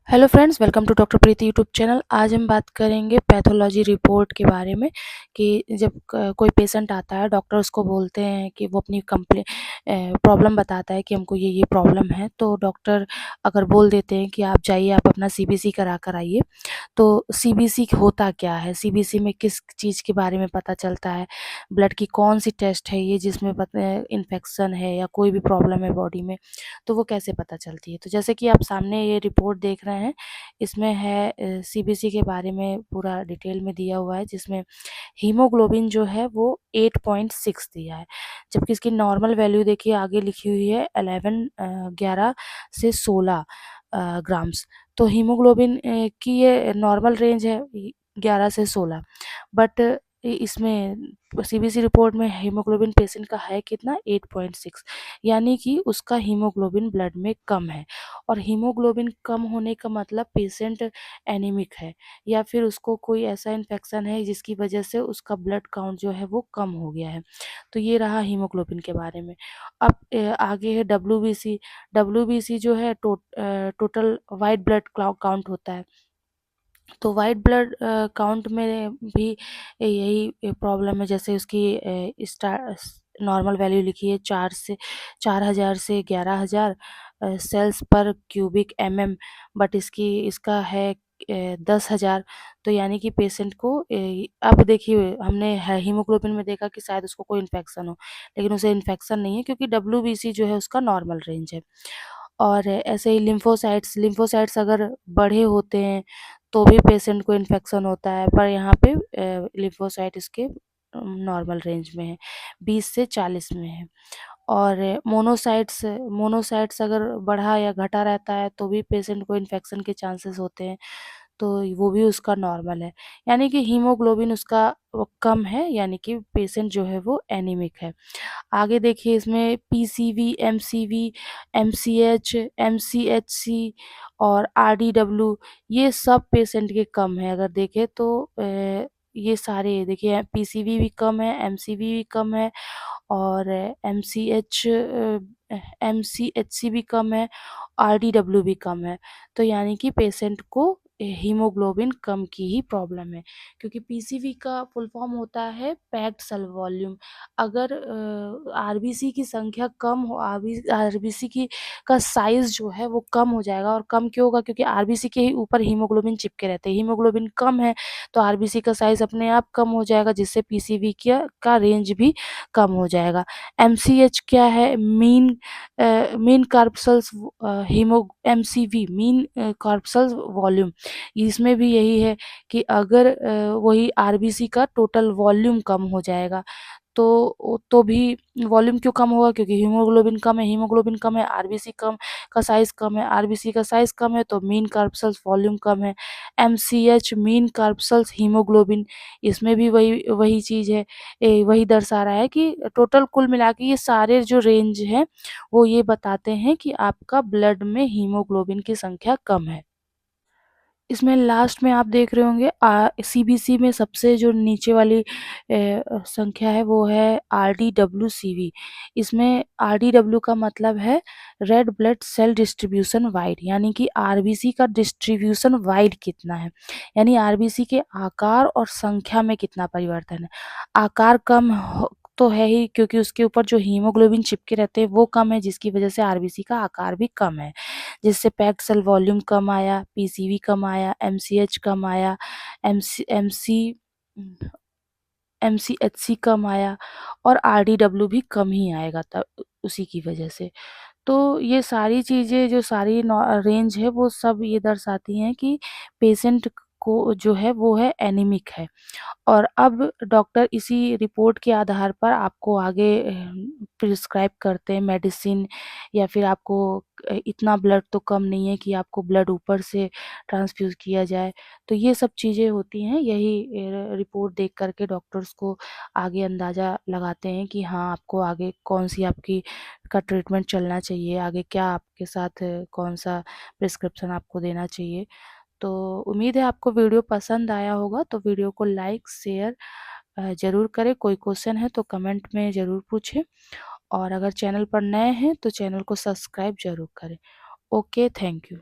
Hello friends, welcome to doctor Preeti YouTube channel. आज हम बात करेंगे पैथोलॉजी रिपोर्ट के बारे में कि जब कोई पेशेंट आता है, डॉक्टर उसको बोलते हैं कि वो अपनी प्रॉब्लम बताता है कि हमको ये प्रॉब्लम है। तो डॉक्टर अगर बोल देते हैं कि आप जाइए, आप अपना सीबीसी करा कर आइए, तो सीबीसी होता क्या है, सीबीसी में किस चीज़ के बारे में पता चलता है, ब्लड की कौन सी टेस्ट है ये जिसमें इन्फेक्शन है या कोई भी प्रॉब्लम है बॉडी में, तो वो कैसे पता चलती है। तो जैसे कि आप सामने ये रिपोर्ट देख रहे हैं, इसमें है सीबीसी के बारे में पूरा डिटेल में दिया हुआ है, जिसमें हीमोग्लोबिन जो है वो 8.6 दिया है, जबकि इसकी नॉर्मल वैल्यू देखिए आगे लिखी हुई है 11 से 16 ग्राम्स। तो हीमोग्लोबिन की ये नॉर्मल रेंज है 11 से 16, बट इसमें सीबीसी रिपोर्ट में हीमोग्लोबिन पेशेंट का है कितना, 8.6, यानी कि उसका हीमोग्लोबिन ब्लड में कम है। और हीमोग्लोबिन कम होने का मतलब पेशेंट एनीमिक है या फिर उसको कोई ऐसा इन्फेक्शन है जिसकी वजह से उसका ब्लड काउंट जो है वो कम हो गया है। तो ये रहा हीमोग्लोबिन के बारे में। अब आगे है डब्ल्यूबीसी। डब्ल्यूबीसी जो है टोटल वाइट ब्लड काउंट होता है। तो वाइट ब्लड काउंट में भी यही प्रॉब्लम है, जैसे उसकी नॉर्मल वैल्यू लिखी है 4,000 से 11,000 सेल्स पर क्यूबिक बट इसका है 10,000। तो यानी कि पेशेंट को अब देखिए, हमने हीमोग्लोबिन में देखा कि शायद उसको कोई इन्फेक्शन हो, लेकिन उसे इन्फेक्शन नहीं है क्योंकि डब्ल्यूबीसी जो है उसका नॉर्मल रेंज है। और ऐसे ही लिम्फोसाइट्स लिम्फोसाइट्स अगर बढ़े होते हैं तो भी पेशेंट को इन्फेक्शन होता है, पर यहाँ पे लिम्फोसाइट इसके नॉर्मल रेंज में है, 20 से 40 में है। और मोनोसाइट्स मोनोसाइट्स अगर बढ़ा या घटा रहता है तो भी पेशेंट को इन्फेक्शन के चांसेस होते हैं, तो वो भी उसका नॉर्मल है। यानी कि हीमोग्लोबिन उसका वो कम है, यानी कि पेशेंट जो है वो एनीमिक है। आगे देखिए, इसमें पीसीवी, एमसीवी, एमसीएच, एमसीएचसी और आरडीडब्ल्यू, ये सब पेशेंट के कम है। अगर देखें तो ये सारे देखिए, पीसीवी भी कम है, एमसीवी भी कम है और एमसीएचसी भी कम है, आरडीडब्ल्यू भी कम है। तो यानी कि पेशेंट को हीमोग्लोबिन कम की ही प्रॉब्लम है, क्योंकि पीसीवी का फुल फॉर्म होता है पैक्ड सेल वॉल्यूम। अगर आरबीसी की संख्या कम हो, आरबीसी की का साइज़ जो है वो कम हो जाएगा। और कम क्यों होगा, क्योंकि आरबीसी के ही ऊपर हीमोग्लोबिन चिपके रहते हैं। हीमोग्लोबिन कम है तो आरबीसी का साइज़ अपने आप कम हो जाएगा, जिससे पीसीवी का रेंज भी कम हो जाएगा। एमसीएच क्या है, mean corpuscles haemo MCV mean corpuscles volume. इसमें भी यही है कि अगर वही आरबीसी का टोटल वॉल्यूम कम हो जाएगा, तो भी वॉल्यूम क्यों कम होगा, क्योंकि हीमोग्लोबिन कम है, आरबीसी कम का साइज़ कम है, आरबीसी का साइज़ कम है तो मीन कार्पसल्स वॉल्यूम कम है। एमसीएच मीन कार्पसल्स हीमोग्लोबिन, इसमें भी वही वही चीज़ है। वही दर्शा रहा है कि टोटल कुल मिला के ये सारे जो रेंज हैं वो ये बताते हैं कि आपका ब्लड में हीमोग्लोबिन की संख्या कम है। इसमें लास्ट में आप देख रहे होंगे, सीबीसी में सबसे जो नीचे वाली संख्या है वो है आरडीडब्ल्यूसीवी। इसमें आरडीडब्ल्यू का मतलब है red blood cell distribution wide, यानी कि आरबीसी का डिस्ट्रीब्यूशन वाइड कितना है, यानी आरबीसी के आकार और संख्या में कितना परिवर्तन है। आकार कम तो है ही, क्योंकि उसके ऊपर जो हीमोग्लोबिन चिपके रहते हैं वो कम है, जिसकी वजह से आरबीसी का आकार भी कम है, जिससे पैक्ड सेल वॉल्यूम कम आया, पीसीवी कम आया, एमसीएच कम आया, एमसी एमसी एमसीएचसी कम आया और आरडीडब्ल्यू भी कम ही आएगा तब उसी की वजह से। तो ये सारी चीज़ें जो सारी रेंज है वो सब ये दर्शाती हैं कि पेशेंट को जो है वो है एनीमिक है। और अब डॉक्टर इसी रिपोर्ट के आधार पर आपको आगे प्रिस्क्राइब करते हैं मेडिसिन, या फिर आपको इतना ब्लड तो कम नहीं है कि आपको ब्लड ऊपर से ट्रांसफ्यूज़ किया जाए। तो ये सब चीज़ें होती हैं, यही रिपोर्ट देख कर के डॉक्टर्स को आगे अंदाज़ा लगाते हैं कि हाँ, आपको आगे कौन-सी आपकी का ट्रीटमेंट चलना चाहिए, आगे क्या आपके साथ कौन-सा प्रिस्क्रिप्शन आपको देना चाहिए। तो उम्मीद है आपको वीडियो पसंद आया होगा, तो वीडियो को लाइक शेयर ज़रूर करें। कोई क्वेश्चन है तो कमेंट में ज़रूर पूछें, और अगर चैनल पर नए हैं तो चैनल को सब्सक्राइब ज़रूर करें। Okay, thank you.